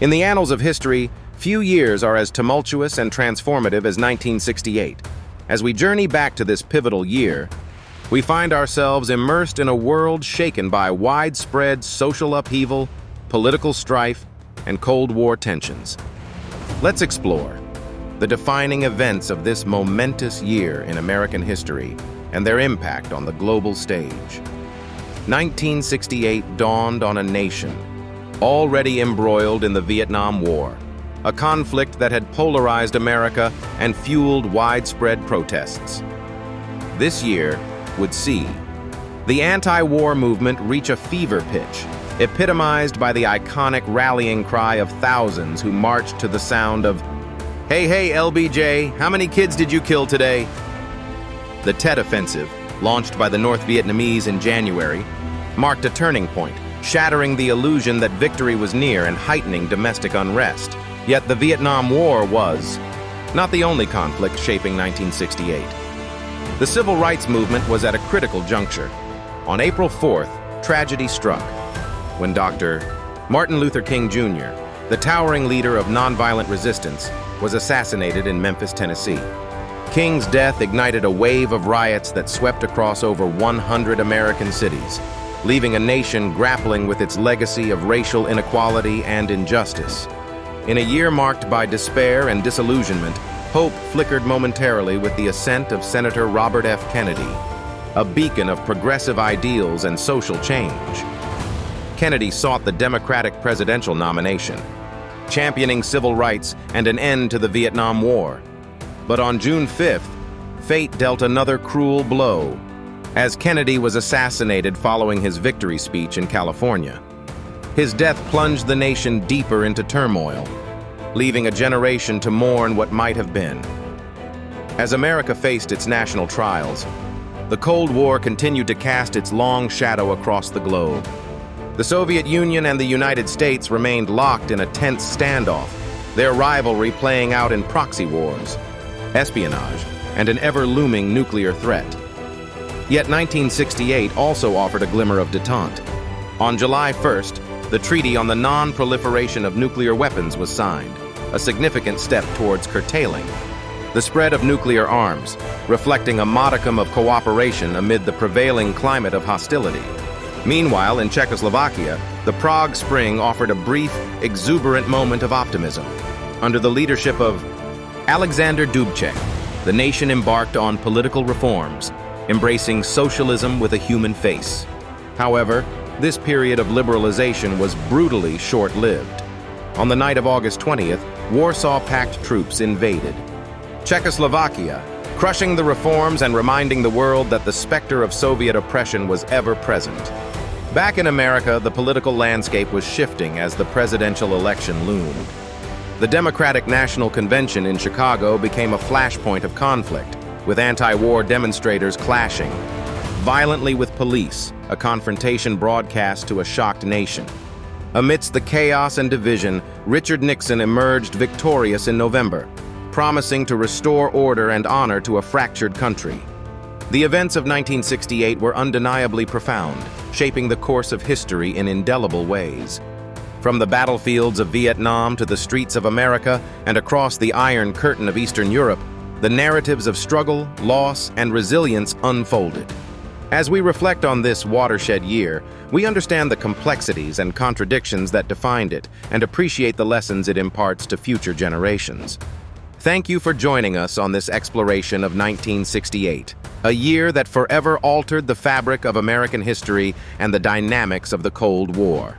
In the annals of history, few years are as tumultuous and transformative as 1968. As we journey back to this pivotal year, we find ourselves immersed in a world shaken by widespread social upheaval, political strife, and Cold War tensions. Let's explore the defining events of this momentous year in American history and their impact on the global stage. 1968 dawned on a nation already embroiled in the Vietnam War, a conflict that had polarized America and fueled widespread protests. This year would see the anti-war movement reach a fever pitch, epitomized by the iconic rallying cry of thousands who marched to the sound of, "Hey, hey, LBJ, how many kids did you kill today?" The Tet Offensive, launched by the North Vietnamese in January, marked a turning point, shattering the illusion that victory was near and heightening domestic unrest. Yet the Vietnam War was not the only conflict shaping 1968. The civil rights movement was at a critical juncture. On April 4th, tragedy struck when Dr. Martin Luther King Jr., the towering leader of nonviolent resistance, was assassinated in Memphis, Tennessee. King's death ignited a wave of riots that swept across over 100 American cities, leaving a nation grappling with its legacy of racial inequality and injustice. In a year marked by despair and disillusionment, hope flickered momentarily with the ascent of Senator Robert F. Kennedy, a beacon of progressive ideals and social change. Kennedy sought the Democratic presidential nomination, championing civil rights and an end to the Vietnam War. But on June 5th, fate dealt another cruel blow, as Kennedy was assassinated following his victory speech in California. His death plunged the nation deeper into turmoil, leaving a generation to mourn what might have been. As America faced its national trials, the Cold War continued to cast its long shadow across the globe. The Soviet Union and the United States remained locked in a tense standoff, their rivalry playing out in proxy wars, espionage, and an ever-looming nuclear threat. Yet 1968 also offered a glimmer of detente. On July 1st, the Treaty on the Non-Proliferation of Nuclear Weapons was signed, a significant step towards curtailing the spread of nuclear arms, reflecting a modicum of cooperation amid the prevailing climate of hostility. Meanwhile, in Czechoslovakia, the Prague Spring offered a brief, exuberant moment of optimism. Under the leadership of Alexander Dubček, the nation embarked on political reforms, embracing socialism with a human face. However, this period of liberalization was brutally short-lived. On the night of August 20th, Warsaw Pact troops invaded Czechoslovakia, crushing the reforms and reminding the world that the specter of Soviet oppression was ever present. Back in America, the political landscape was shifting as the presidential election loomed. The Democratic National Convention in Chicago became a flashpoint of conflict, with anti-war demonstrators clashing violently with police, a confrontation broadcast to a shocked nation. Amidst the chaos and division, Richard Nixon emerged victorious in November, promising to restore order and honor to a fractured country. The events of 1968 were undeniably profound, shaping the course of history in indelible ways. From the battlefields of Vietnam to the streets of America and across the Iron Curtain of Eastern Europe, the narratives of struggle, loss, and resilience unfolded. As we reflect on this watershed year, we understand the complexities and contradictions that defined it and appreciate the lessons it imparts to future generations. Thank you for joining us on this exploration of 1968, a year that forever altered the fabric of American history and the dynamics of the Cold War.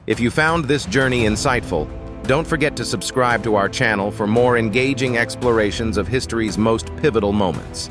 If you found this journey insightful, don't forget to subscribe to our channel for more engaging explorations of history's most pivotal moments.